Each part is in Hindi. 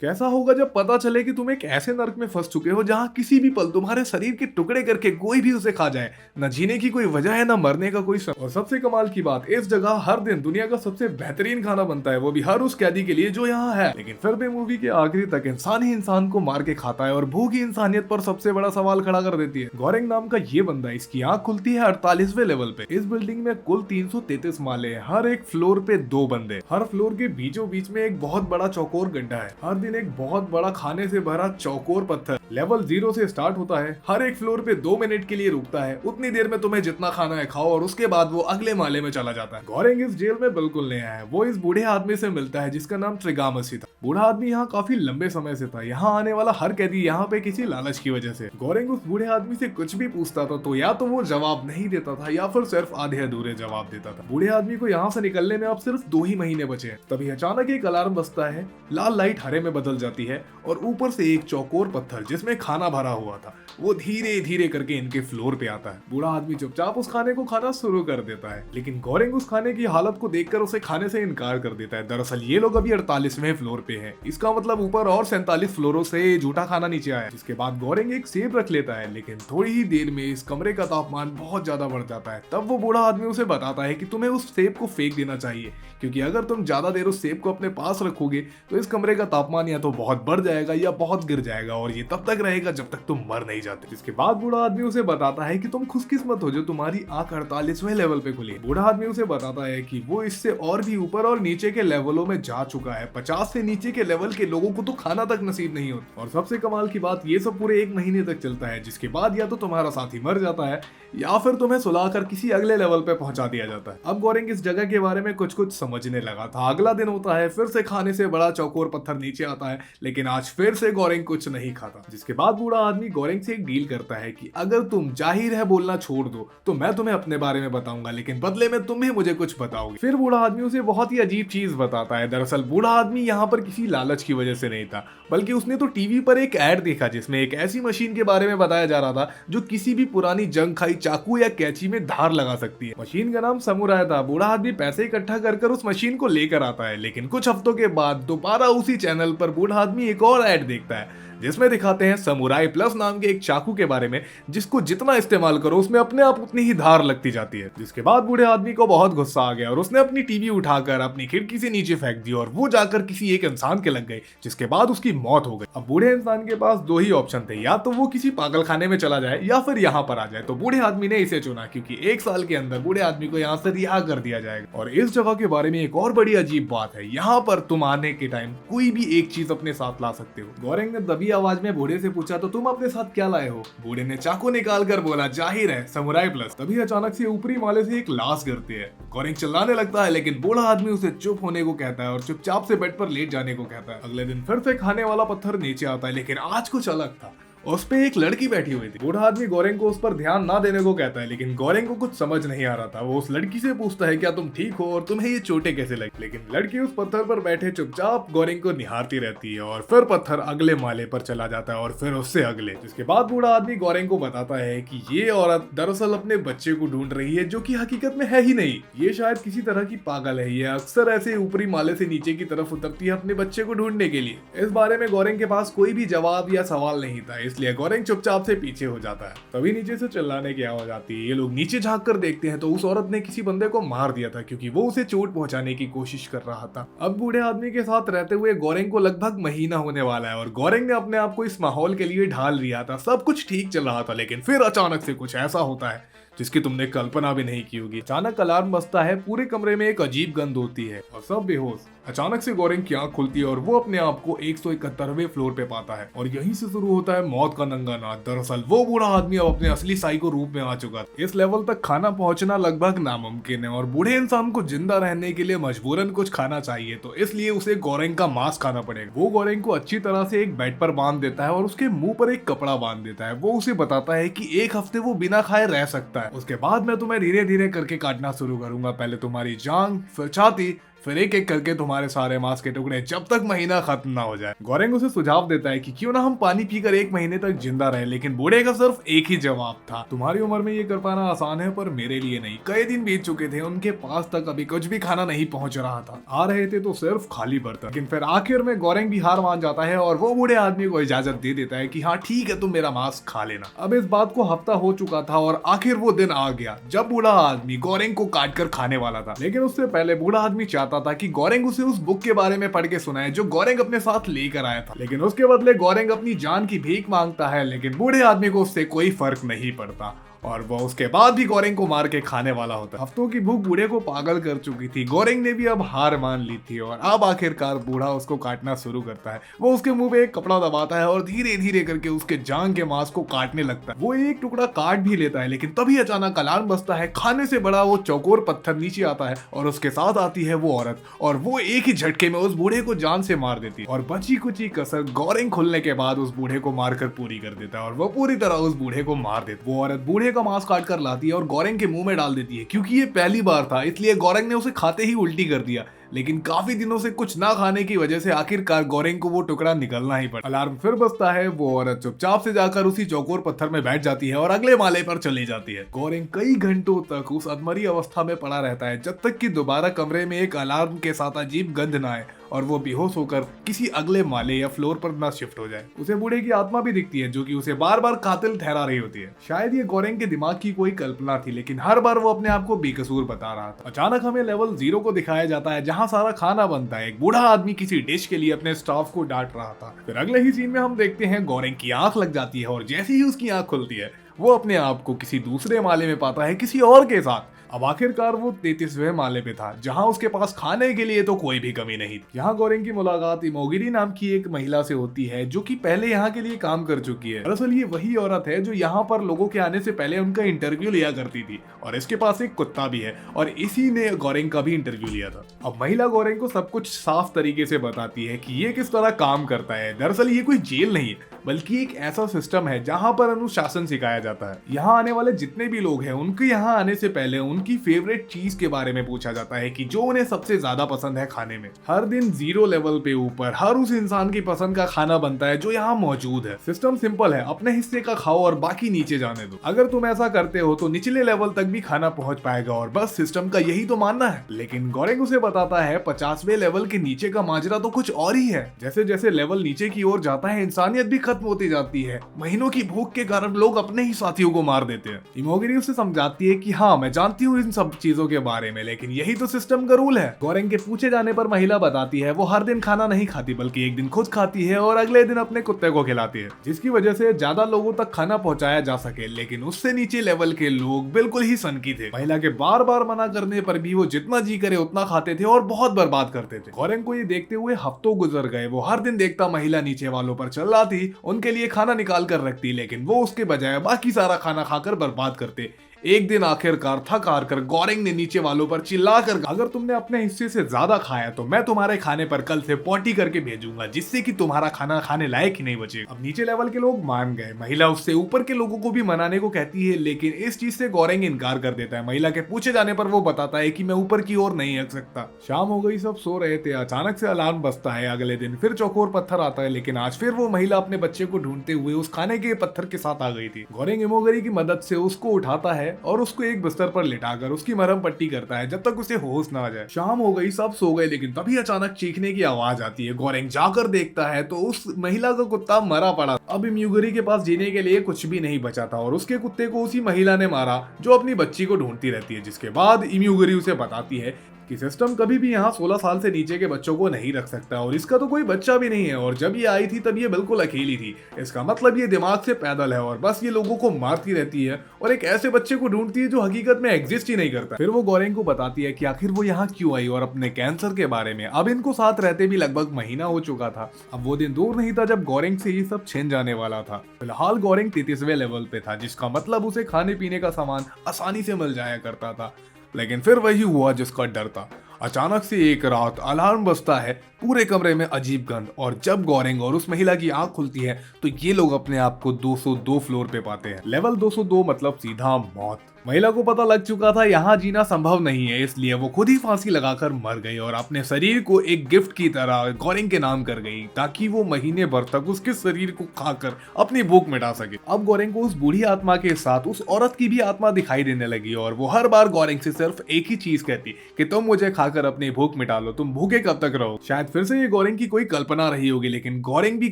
कैसा होगा जब पता चले कि तुम एक ऐसे नर्क में फंस चुके हो जहां किसी भी पल तुम्हारे शरीर के टुकड़े करके कोई भी उसे खा जाए। न जीने की कोई वजह है, न मरने का कोई और सबसे कमाल की बात, इस जगह हर दिन दुनिया का सबसे बेहतरीन खाना बनता है, वो भी हर उस कैदी के लिए जो यहाँ है। लेकिन फिर भी मूवी के आखिरी तक इंसान ही इंसान को मार के खाता है और भूख ही इंसानियत पर सबसे बड़ा सवाल खड़ा कर देती है। गोरेंग नाम का ये बंदा, इसकी आंख खुलती है 48वें लेवल पे। इस बिल्डिंग में कुल 333 माले हैं, हर एक फ्लोर पे 2 बंदे, हर फ्लोर के बीचों बीच में एक बहुत बड़ा चौकोर गड्ढा है, हर दिन एक बहुत बड़ा खाने से भरा चौकोर पत्थर। लेवल 0 से स्टार्ट होता है, हर एक फ्लोर पे 2 मिनट के लिए रुकता है, उतनी देर में तुम्हें जितना खाना है खाओ और उसके बाद वो अगले माले में चला जाता है। गोरेंग इस जेल में बिल्कुल नया है, वो इस बूढ़े आदमी से मिलता है जिसका नाम ट्रिगामसी था। बूढ़ा आदमी यहाँ काफी लंबे समय से था, यहाँ आने वाला हर कैदी यहाँ पे किसी लालच की वजह से। गोरेंग उस बूढ़े आदमी से कुछ भी पूछता था तो या तो वो जवाब नहीं देता था या फिर सिर्फ आधे अधूरे जवाब देता था। बूढ़े आदमी को यहाँ से निकलने में अब सिर्फ 2 ही महीने बचे हैं। तभी अचानक एक अलार्म बजता है, लाल लाइट हरे में बदल जाती है और ऊपर से एक चौकोर पत्थर जिसमें खाना भरा हुआ था वो धीरे धीरे करके इनके फ्लोर पे आता है। बूढ़ा आदमी चुपचाप उस खाने को खाना शुरू कर देता है, लेकिन गोरेंग उस खाने की हालत को देखकर उसे खाने से इनकार कर देता है। दरअसल ये लोग अभी 48वें फ्लोर पे हैं, इसका मतलब ऊपर और 47 फ्लोरों से झूठा खाना नीचे आया। इसके बाद गोरेंग एक सेब रख लेता है, लेकिन थोड़ी ही देर में इस कमरे का तापमान बहुत ज्यादा बढ़ जाता है। तब वो बूढ़ा आदमी उसे बताता है कि तुम्हें उस सेब को फेंक देना चाहिए, क्योंकि अगर तुम ज्यादा देर उस सेब को अपने पास रखोगे तो इस कमरे का तापमान या तो बहुत बढ़ जाएगा या बहुत गिर जाएगा, और ये तब तक रहेगा जब तक तुम मर नहीं जाते। इसके बाद बूढ़ा आदमी उसे बताता है कि तुम खुशकिस्मत हो जो तुम्हारी आंख 48वें लेवल पे खुली। बूढ़ा आदमी उसे बताता है कि वो इससे और भी ऊपर और नीचे के लेवलों में जा चुका है, 50 से नीचे के लेवल के लोगों को तो खाना तक नसीब नहीं होता। और सबसे कमाल की बात, ये सब पूरे 1 महीने तक चलता है, जिसके बाद या तो तुम्हारा साथी मर जाता है या फिर तुम्हें सुलाकर किसी अगले लेवल पे पहुंचा दिया जाता है। अब गोरेंग इस जगह के बारे में कुछ कुछ समझने लगा था। अगला दिन होता है, फिर से खाने से बड़ा चौकोर पत्थर नीचे आता है, लेकिन आज फिर से गोरेंग कुछ नहीं खाता। जिसके बाद बूढ़ा आदमी गोरेंग से एक डील करता है कि अगर तुम जाहिर है बोलना छोड़ दो तो मैं तुम्हें अपने बारे में बताऊंगा, लेकिन बदले में तुम भी मुझे कुछ बताओगे। फिर बूढ़ा आदमी उसे बहुत ही अजीब चीज बताता है। दरअसल बूढ़ा आदमी यहाँ पर किसी लालच की वजह से नहीं था, बल्कि उसने तो टीवी पर एक ऐड देखा जिसमें एक ऐसी मशीन के बारे में बताया जा रहा था जो किसी भी पुरानी जंग खाई चाकू या कैंची में धार लगा सकती है। मशीन का नाम समुराय था। बूढ़ा आदमी पैसे इकट्ठा कर उस मशीन को लेकर आता है, लेकिन कुछ हफ्तों के बाद दोबारा उसी चैनल पर बूढ़ा आदमी एक और ऐड देखता है जिसमें दिखाते हैं समुराई प्लस नाम के एक चाकू के बारे में, जिसको जितना इस्तेमाल करो उसमें अपने आप उतनी ही धार लगती जाती है। जिसके बाद बूढ़े आदमी को बहुत गुस्सा आ गया और उसने अपनी टीवी उठाकर अपनी खिड़की से नीचे फेंक दी और वो जाकर किसी एक इंसान के लग गई, जिसके बाद उसकी मौत हो गई। अब बूढ़े इंसान के पास 2 ही ऑप्शन थे, या तो वो किसी पागल खाने में चला जाए या फिर यहाँ पर आ जाए। तो बूढ़े आदमी ने इसे चुना, क्योंकि 1 साल के अंदर बूढ़े आदमी को यहाँ से रिहा कर दिया जाएगा। और इस जगह के बारे में एक और बड़ी अजीब बात है, यहाँ पर तुम आने के टाइम कोई भी एक चीज अपने साथ ला सकते हो। गोरेंग ने दबी आवाज में बूढ़े से पूछा, तो तुम अपने साथ क्या लाए हो? बूढ़े ने चाकू निकाल कर बोला, जाहिर है समुराई प्लस। तभी अचानक से ऊपरी माले से एक लाश गिरती है। गोरेंग चिल्लाने लगता है, लेकिन बूढ़ा आदमी उसे चुप होने को कहता है और चुपचाप से बेड पर लेट जाने को कहता है। अगले दिन फिर से खाने वाला पत्थर नीचे आता है, लेकिन आज कुछ अलग था। उस पे एक लड़की बैठी हुई थी। बूढ़ा आदमी गोरेंग को उस पर ध्यान ना देने को कहता है, लेकिन गोरेंग को कुछ समझ नहीं आ रहा था। वो उस लड़की से पूछता है, क्या तुम ठीक हो और तुम्हें ये चोटें कैसे लगी? लेकिन लड़की उस पत्थर पर बैठे चुपचाप गोरेंग को निहारती रहती है और फिर पत्थर अगले माले पर चला जाता है और फिर उससे अगले। जिसके बाद बूढ़ा आदमी गोरेंग को बताता है कि ये औरत दरअसल अपने बच्चे को ढूंढ रही है, जो कि हकीकत में है ही नहीं। ये शायद किसी तरह की पागल है। ये अक्सर ऐसे ऊपरी माले से नीचे की तरफ उतरती है अपने बच्चे को ढूंढने के लिए। इस बारे में गोरेंग के पास कोई भी जवाब या सवाल नहीं था, इसलिए गोरेंग चुपचाप से पीछे हो जाता है। तभी नीचे से चिल्लाने की आवाज आती है। ये लोग नीचे झांक कर देखते हैं तो उस औरत ने किसी बंदे को मार दिया था, क्योंकि वो उसे चोट पहुंचाने की कोशिश कर रहा था। अब बूढ़े आदमी के साथ रहते हुए गोरेंग को लगभग महीना होने वाला है और गोरेंग ने अपने आप को इस माहौल के लिए ढाल लिया था। सब कुछ ठीक चल रहा था, लेकिन फिर अचानक से कुछ ऐसा होता है जिसकी तुमने कल्पना भी नहीं की होगी। अचानक अलार्म बजता है, पूरे कमरे में एक अजीब गंध होती है और सब बेहोश। अचानक से गोरेंग की आंख खुलती है और वो अपने आप को 171वें फ्लोर पे पाता है और यहीं से शुरू होता है मौत का नंगा नाच। दरअसल वो बूढ़ा आदमी अब अपने असली साइको रूप में आ चुका था। इस लेवल तक खाना पहुंचना लगभग नामुमकिन है और बूढ़े इंसान को जिंदा रहने के लिए मजबूरन कुछ खाना चाहिए, तो इसलिए उसे गोरेंग का मांस खाना पड़ेगा। वो गोरेंग को अच्छी तरह से एक बेड पर बांध देता है और उसके मुंह पर एक कपड़ा बांध देता है। वो उसे बताता है कि 1 हफ्ते वो बिना खाए रह सकता है। उसके बाद मैं तुम्हें धीरे धीरे करके काटना शुरू करूंगा, पहले तुम्हारी जांग, फिर छाती, फिर एक एक करके तुम्हारे सारे मांस के टुकड़े जब तक महीना खत्म ना हो जाए। गोरेंग उसे सुझाव देता है कि क्यों ना हम पानी पीकर 1 महीने तक जिंदा रहे, लेकिन बूढ़े का सिर्फ एक ही जवाब था, तुम्हारी उम्र में ये कर पाना आसान है पर मेरे लिए नहीं। कई दिन बीत चुके थे, उनके पास तक अभी कुछ भी खाना नहीं पहुंच रहा था, आ रहे थे तो सिर्फ खाली बर्तन। लेकिन फिर आखिर में गोरेंग भी हार मान जाता है और वो बूढ़े आदमी को इजाजत दे देता है कि हाँ ठीक है, तुम मेरा मांस खा लेना। अब इस बात को हफ्ता हो चुका था और आखिर वो दिन आ गया जब बूढ़ा आदमी गोरेंग को काट कर खाने वाला था। लेकिन उससे पहले बूढ़ा आदमी चाहता था कि गोरेंग उसे उस बुक के बारे में पढ़ के सुनाए जो गोरेंग अपने साथ लेकर आया था। लेकिन उसके बदले गोरेंग अपनी जान की भीख मांगता है, लेकिन बूढ़े आदमी को उससे कोई फर्क नहीं पड़ता और वो उसके बाद भी गोरेंग को मार के खाने वाला होता। हफ्तों की भूख बूढ़े को पागल कर चुकी थी। गोरेंग ने भी अब हार मान ली थी और अब आखिरकार बूढ़ा उसको काटना शुरू करता है। वो उसके मुंह पे एक कपड़ा दबाता है और धीरे धीरे करके उसके जांग के मांस को काटने लगता है। वो एक टुकड़ा काट भी लेता है, लेकिन तभी अचानक अलार्म बजता है। खाने से बड़ा वो चौकोर पत्थर नीचे आता है और उसके साथ आती है वो औरत और वो एक ही झटके में उस बूढ़े को जान से मार देती है और बची कुची कसर गोरेंग खुलने के बाद उस बूढ़े को मारकर पूरी कर देता है और वो पूरी तरह उस बूढ़े को मार देता है। वो औरत बूढ़े का मांस काट कर लाती है और गोरेंग के मुंह में डाल देती है। क्योंकि ये पहली बार था इसलिए गोरेंग ने उसे खाते ही उल्टी कर दिया, लेकिन काफी दिनों से कुछ ना खाने की वजह से आखिरकार गोरेंग को वो टुकड़ा निकलना ही पड़ा। अलार्म फिर बजता है। वो औरत चुपचाप से जाकर उसी चौकोर पत्थर में बैठ जाती है और अगले माले पर चली जाती है। गोरेंग कई घंटों तक उस अधमरी अवस्था में पड़ा रहता है जब तक कि दोबारा कमरे में एक अलार्म के साथ अजीब गंध ना आए और वो बेहोश होकर किसी अगले माले या फ्लोर पर ना शिफ्ट हो जाए। उसे बूढ़े की आत्मा भी दिखती है जो कि उसे बार बार कातिल ठहरा रही होती है। शायद ये गोरेंग के दिमाग की कोई कल्पना थी, लेकिन हर बार वो अपने आप को बेकसूर बता रहा था। अचानक हमें लेवल 0 को दिखाया जाता है जहाँ सारा खाना बनता है। एक बूढ़ा आदमी किसी डिश के लिए अपने स्टाफ को डांट रहा था। फिर अगले ही सीन में हम देखते हैं गोरेंग की आंख लग जाती है और जैसे ही उसकी आंख खुलती है वो अपने आप को किसी दूसरे माले में पाता है, किसी और के साथ। अब आखिरकार वो 33वें माले पे था जहां उसके पास खाने के लिए तो कोई भी कमी नहीं थी। यहाँ गोरेंग की मुलाकात इमोगिरी नाम की एक महिला से होती है जो कि पहले यहाँ के लिए काम कर चुकी है। दरअसल ये वही औरत है जो यहाँ पर लोगों के आने से पहले उनका इंटरव्यू लिया करती थी और इसके पास एक कुत्ता भी है और इसी ने गोरेंग का भी इंटरव्यू लिया था। अब महिला गोरेंग को सब कुछ साफ तरीके से बताती है कि ये किस तरह काम करता है। दरअसल ये कोई जेल नहीं है बल्कि एक ऐसा सिस्टम है जहाँ पर अनुशासन सिखाया जाता है। यहाँ आने वाले जितने भी लोग हैं उनके यहाँ आने से पहले उनकी फेवरेट चीज के बारे में पूछा जाता है कि जो उन्हें सबसे ज्यादा पसंद है खाने में। हर दिन 0 लेवल पे ऊपर हर उस इंसान की पसंद का खाना बनता है जो यहाँ मौजूद है। सिस्टम सिंपल है, अपने हिस्से का खाओ और बाकी नीचे जाने दो। अगर तुम ऐसा करते हो तो निचले लेवल तक भी खाना पहुंच पाएगा और बस सिस्टम का यही तो मानना है। लेकिन गोरेंग उसे बताता है 50वें लेवल के नीचे का माजरा तो कुछ और ही है। जैसे जैसे लेवल नीचे की ओर जाता है इंसानियत भी खत्म होती जाती है। महीनों की भूख के कारण लोग अपने ही साथियों को मार देते हैं। इमोगिरी उसे समझाती है कि हाँ मैं जानती हूँ इन सब चीजों के बारे में, लेकिन यही तो सिस्टम का रूल है। गोरेंग के पूछे जाने पर महिला बताती है वो हर दिन खाना नहीं खाती बल्कि एक दिन खुद खाती है और अगले दिन अपने कुत्ते को खिलाती है, जिसकी वजह से ज्यादा लोगों तक खाना पहुंचाया जा सके। लेकिन उससे नीचे लेवल के लोग बिल्कुल ही सनकी थे। महिला के बार बार मना करने पर भी वो जितना जी करे उतना खाते थे और बहुत बर्बाद करते थे। गोरेंग को ये देखते हुए हफ्तों गुजर गए। वो हर दिन देखता महिला नीचे वालों पर चल आती, उनके लिए खाना निकाल कर रखती, लेकिन वो उसके बजाय बाकी सारा खाना खाकर बर्बाद करते। एक दिन आखिरकार थक हार कर गोरेंग ने नीचे वालों पर चिल्लाकर अगर तुमने अपने हिस्से से ज्यादा खाया तो मैं तुम्हारे खाने पर कल से पॉटी करके भेजूंगा जिससे कि तुम्हारा खाना खाने लायक ही नहीं बचेगा। अब नीचे लेवल के लोग मान गए। महिला उससे ऊपर के लोगों को भी मनाने को कहती है, लेकिन इस चीज से गोरेंग इनकार कर देता है। महिला के पूछे जाने पर वो बताता है कि मैं ऊपर की ओर नहीं हट सकता। शाम हो गई, सब सो रहे थे। अचानक से अलार्म बजता है। अगले दिन फिर चौकोर पत्थर आता है, लेकिन आज फिर वो महिला अपने बच्चे को ढूंढते हुए उस खाने के पत्थर के साथ आ गई थी। गोरेंग इमोगरी की मदद से उसको उठाता है और उसको एक बिस्तर पर लिटाकर उसकी मरहम पट्टी करता है जब तक उसे होश ना आ जाए। शाम हो गई, सब सो गए, लेकिन तभी अचानक चीखने की आवाज आती है। गोरेंग जाकर देखता है तो उस महिला का कुत्ता मरा पड़ा। अब इम्यूगरी के पास जीने के लिए कुछ भी नहीं बचा था और उसके कुत्ते को उसी महिला ने मारा जो अपनी बच्ची को ढूंढती रहती है। जिसके बाद इम्यूगरी उसे बताती है कि सिस्टम कभी भी यहाँ 16 साल से नीचे के बच्चों को नहीं रख सकता और इसका तो कोई बच्चा भी नहीं है और जब ये आई थी तब ये बिल्कुल अकेली थी। इसका मतलब ये दिमाग से पैदल है और बस ये लोगों को मारती रहती है और एक ऐसे बच्चे को ढूंढती है जो हकीकत में एग्जिस्ट ही नहीं करता। फिर वो गोरेंग को बताती है कि आखिर वो यहाँ क्यों आई और अपने कैंसर के बारे में। अब इनको साथ रहते भी लगभग महीना हो चुका था। अब वो दिन दूर नहीं था जब गोरेंग से ये सब छिन जाने वाला था। फिलहाल गोरेंग 33वें लेवल पे था, जिसका मतलब उसे खाने पीने का सामान आसानी से मिल जाया करता था। लेकिन फिर वही हुआ जिसका डर था। अचानक से एक रात अलार्म बजता है, पूरे कमरे में अजीब गंध, और जब गोरेंग और उस महिला की आंख खुलती है तो ये लोग अपने आप को 202 फ्लोर पे पाते हैं। लेवल 202 मतलब सीधा मौत। महिला को पता लग चुका था यहाँ जीना संभव नहीं है, इसलिए वो खुद ही फांसी लगाकर मर गई और अपने शरीर को एक गिफ्ट की तरह गोरेंग के नाम कर गई, ताकि वो महीने भर तक उसके शरीर को खाकर अपनी भूख मिटा सके। अब गोरेंग को उस बूढ़ी आत्मा के साथ उस औरत की भी आत्मा दिखाई देने लगी और वो हर बार गोरेंग से सिर्फ एक ही चीज कहती कि तुम मुझे खाकर अपनी भूख मिटा लो, तुम भूखे कब तक रहो। शायद फिर से ये गोरेंग की कोई कल्पना रही होगी, लेकिन गोरेंग भी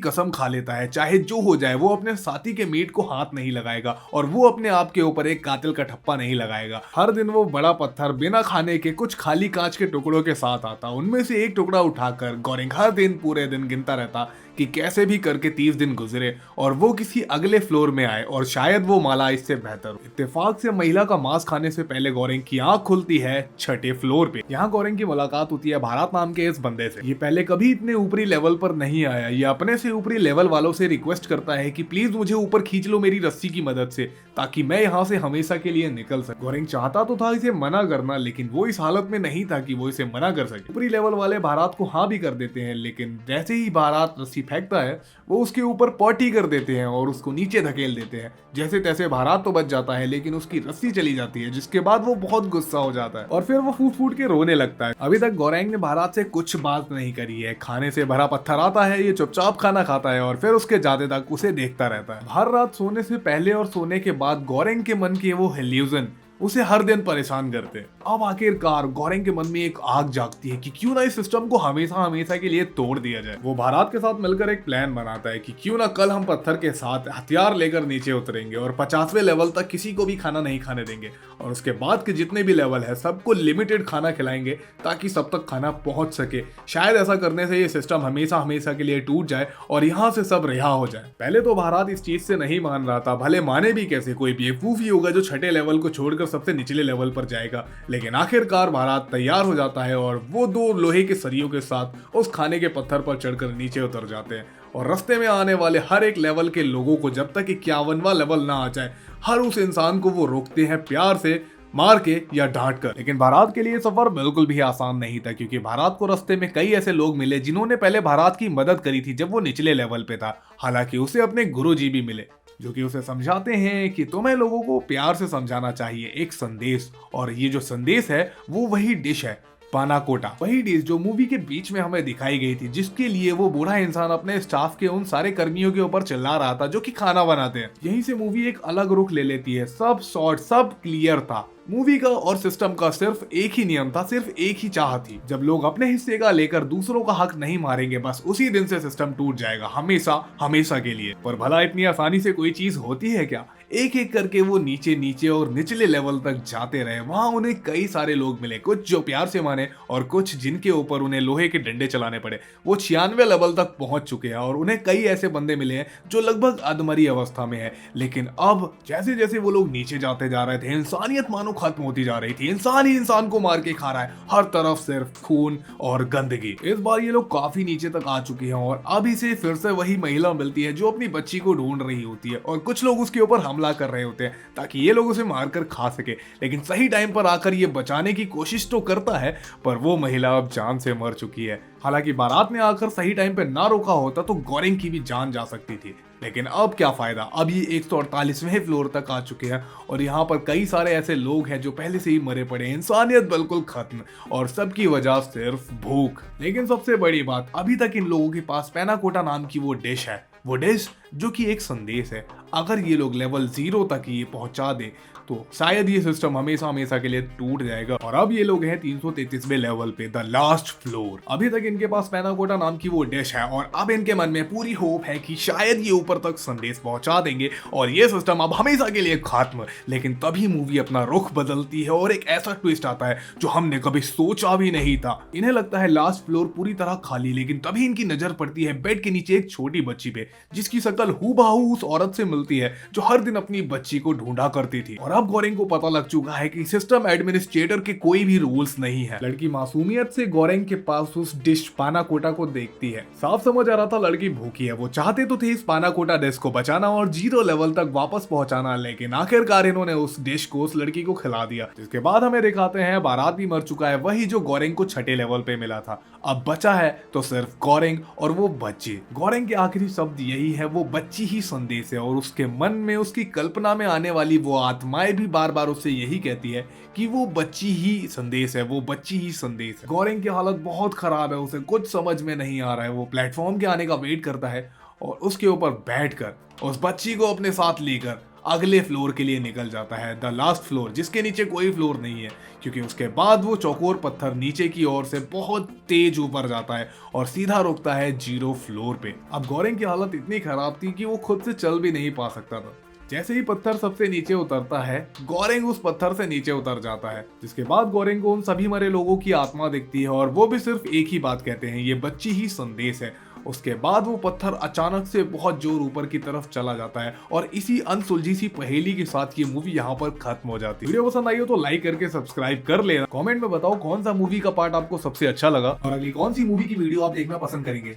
कसम खा लेता है चाहे जो हो जाए वो अपने साथी के मीट को हाथ नहीं लगाएगा और वो अपने आप के ऊपर एक कातिल का ठप्पा नहीं लगाएगा। हर दिन वो बड़ा पत्थर बिना खाने के कुछ खाली कांच के टुकड़ों के साथ आता, उनमें से एक टुकड़ा उठाकर गोरेंग हर दिन पूरे दिन गिनता रहता कि कैसे भी करके 30 दिन गुजरे और वो किसी अगले फ्लोर में आए और शायद वो माला इससे बेहतर हो। इत्तेफाक से महिला का मांस खाने से पहले गोरेंग की आंख खुलती है 6ठे फ्लोर पे। यहाँ गोरेंग की मुलाकात होती है भारत नाम के इस बंदे से। ये पहले कभी इतने ऊपरी लेवल पर नहीं आया। ये अपने से ऊपरी लेवल वालों से रिक्वेस्ट करता है कि प्लीज मुझे ऊपर खींच लो मेरी रस्सी की मदद से, ताकि मैं यहाँ से हमेशा के लिए निकल सकूं। गोरेंग चाहता तो था इसे मना करना, लेकिन वो इस हालत में नहीं था कि वो इसे मना कर सके। ऊपरी लेवल वाले भारत को हाँ भी कर देते हैं, लेकिन जैसे ही भारत रस्सी फेंकता है वो उसके ऊपर पॉटी कर देते हैं और उसको नीचे धकेल देते हैं। जैसे तैसे भारत तो बच जाता है, लेकिन उसकी रस्सी चली जाती है, जिसके बाद वो बहुत गुस्सा हो जाता है और फिर वो फूट फूट के रोने लगता है। अभी तक गोरेंग ने भारत से कुछ बात नहीं करी है। खाने से भरा पत्थर आता है, ये चुपचाप खाना खाता है और फिर उसके जाते तक उसे देखता रहता है। हर रात सोने से पहले और सोने के बाद गोरेंग के मन के वो इल्यूजन उसे हर दिन परेशान करते हैं। अब आखिरकार गोरेंग के मन में एक आग जागती है कि क्यों ना इस सिस्टम को हमेशा हमेशा के लिए तोड़ दिया जाए। वो भारत के साथ मिलकर एक प्लान बनाता है कि क्यों ना कल हम पत्थर के साथ हथियार लेकर नीचे उतरेंगे और 50वें लेवल तक किसी को भी खाना नहीं खाने देंगे और उसके बाद के जितने भी लेवल है सबको लिमिटेड खाना खिलाएंगे ताकि सब तक खाना पहुंच सके। शायद ऐसा करने से ये सिस्टम हमेशा हमेशा के लिए टूट जाए और यहाँ से सब रिहा हो जाए। पहले तो भारत इस चीज से नहीं मान रहा था, भले माने भी कैसे, कोई बेवकूफ ही होगा जो 6ठे लेवल को छोड़कर सबसे निचले लेवल पर जाएगा। लेकिन आखिरकार भारत तैयार हो जाता है और वो 2 लोहे के सरियों के साथ उस खाने के पत्थर पर चढ़कर नीचे उतर जाते हैं और रास्ते में आने वाले हर एक लेवल के लोगों को जब तक 51वां लेवल ना आ जाए हर उस इंसान को वो रोकते हैं प्यार से, मार के या डांट कर। लेकिन भारत के लिए सफर बिल्कुल भी आसान नहीं था, क्योंकि भारत को रास्ते में कई ऐसे लोग मिले जिन्होंने पहले भारत की मदद करी थी जब वो निचले लेवल पे था। हालांकि उसे अपने गुरुजी भी मिले जो कि उसे समझाते हैं कि तुम्हें लोगों को प्यार से समझाना चाहिए, एक संदेश। और ये जो संदेश है वो वही डिश है, पानाकोटा, वही डिश जो मूवी के बीच में हमें दिखाई गई थी, जिसके लिए वो बूढ़ा इंसान अपने स्टाफ के उन सारे कर्मियों के ऊपर चिल्ला रहा था जो कि खाना बनाते हैं। यहीं से मूवी एक अलग रुख ले लेती है। सब शॉर्ट, सब क्लियर था। मूवी का और सिस्टम का सिर्फ एक ही नियम था, सिर्फ एक ही चाह थी, जब लोग अपने हिस्से का लेकर दूसरों का हक नहीं मारेंगे बस उसी दिन से सिस्टम टूट जाएगा, हमेशा हमेशा के लिए। पर भला इतनी आसानी से कोई चीज होती है क्या? एक एक करके वो नीचे नीचे और निचले लेवल तक जाते रहे। वहां उन्हें कई सारे लोग मिले, कुछ जो प्यार से माने और कुछ जिनके ऊपर उन्हें लोहे के डंडे चलाने पड़े। वो 96 लेवल तक पहुंच चुके हैं और उन्हें कई ऐसे बंदे मिले हैं जो लगभग अधमरी अवस्था में है। लेकिन अब जैसे जैसे वो लोग नीचे जाते जा रहे थे, इंसानियत मानो खत्म होती जा रही थी। इंसान ही इंसान को मार के खा रहा है, हर तरफ सिर्फ खून और गंदगी। इस बार ये लोग काफी नीचे तक आ चुके हैं और अब इसे फिर से वही महिला मिलती है जो अपनी बच्ची को ढूंढ रही होती है और कुछ लोग उसके ऊपर हमला कर रहे होते हैं ताकि ये लोग उसे मारकर खा सके। लेकिन सही टाइम पर आकर ये बचाने की कोशिश तो करता है, पर वो महिला अब जान से मर चुकी है। हालांकि बारात ने आकर सही टाइम पे ना रोका होता तो गोरेंग की भी जान जा सकती थी। लेकिन अब क्या फायदा, अब ये 148वें फ्लोर तक आ चुके हैं और यहाँ पर कई सारे ऐसे लोग हैं जो पहले से ही मरे पड़े हैं। इंसानियत बिल्कुल खत्म और सबकी वजह सिर्फ भूख। लेकिन सबसे बड़ी बात, अभी तक इन लोगों के पास पैनाकोटा नाम की वो डिश है, वो डिश जो कि एक संदेश है। अगर ये लोग लेवल 0 तक ये पहुंचा दे तो शायद ये सिस्टम हमेशा हमेशा के लिए टूट जाएगा। और अब ये लोग हैं 333वें लेवल पे, द लास्ट फ्लोर। अभी तक इनके पास पैनाकोटा नाम की वो डिश है और अब इनके मन में पूरी होप है कि शायद ये ऊपर तक संदेश पहुंचा देंगे और ये सिस्टम अब हमेशा के लिए खत्म। लेकिन तभी मूवी अपना रुख बदलती है और एक ऐसा ट्विस्ट आता है जो हमने कभी सोचा भी नहीं था। इन्हें लगता है लास्ट फ्लोर पूरी तरह खाली, लेकिन तभी इनकी नजर पड़ती है बेड के नीचे एक छोटी बच्ची पे जिसकी शक्ल हूबहू उस औरत से मिलती है जो हर दिन अपनी बच्ची को ढूंढा करती थी। और अब गोरेंग को पता लग चुका है कि सिस्टम एडमिनिस्ट्रेटर के कोई भी रूल्स नहीं है। लड़की मासूमियत से गोरेंग के पास उस डिश पानाकोटा को देखती है। साफ समझ आ रहा था लड़की भूखी है। वो चाहते तो थे इस पानाकोटा डिश को बचाना और 0 लेवल तक वापस पहुंचाना, लेकिन आखिरकार इन्होंने उस डिश को उस लड़की को खिला दिया। जिसके बाद हमें दिखाते हैं बारात भी मर चुका है, वही जो गोरेंग को 6ठे लेवल पे मिला था। अब बचा है तो सिर्फ गोरेंग और वो बच्ची। गोरेंग के आखिरी शब्द यही है, वो बच्ची ही संदेश है और उसके मन में, उसकी कल्पना में आने वाली वो आत्माएं भी बार बार उससे यही कहती है कि वो बच्ची ही संदेश है, वो बच्ची ही संदेश है। गोरेंग की हालत बहुत खराब है, उसे कुछ समझ में नहीं आ रहा है। वो प्लेटफॉर्म के आने का वेट करता है और उसके ऊपर बैठकर उस बच्ची को अपने साथ लेकर अगले फ्लोर के लिए निकल जाता है, द लास्ट फ्लोर, जिसके नीचे कोई फ्लोर नहीं है, क्योंकि उसके बाद वो चौकोर पत्थर नीचे की ओर से बहुत तेज ऊपर जाता है और सीधा रुकता है 0 फ्लोर पे। अब गोरेंग की हालत इतनी खराब थी कि वो खुद से चल भी नहीं पा सकता था। जैसे ही पत्थर सबसे नीचे उतरता है, गोरेंग उस पत्थर से नीचे उतर जाता है, जिसके बाद गोरेंग को उन सभी मरे लोगों की आत्मा दिखती है और वो भी सिर्फ एक ही बात कहते हैं, ये बच्ची ही संदेश है। उसके बाद वो पत्थर अचानक से बहुत जोर ऊपर की तरफ चला जाता है और इसी अनसुलझी सी पहेली के साथ ये मूवी यहाँ पर खत्म हो जाती है। वीडियो पसंद आई हो तो लाइक करके सब्सक्राइब कर लेना। कमेंट में बताओ कौन सा मूवी का पार्ट आपको सबसे अच्छा लगा और अगली कौन सी मूवी की वीडियो आप देखना पसंद करेंगे।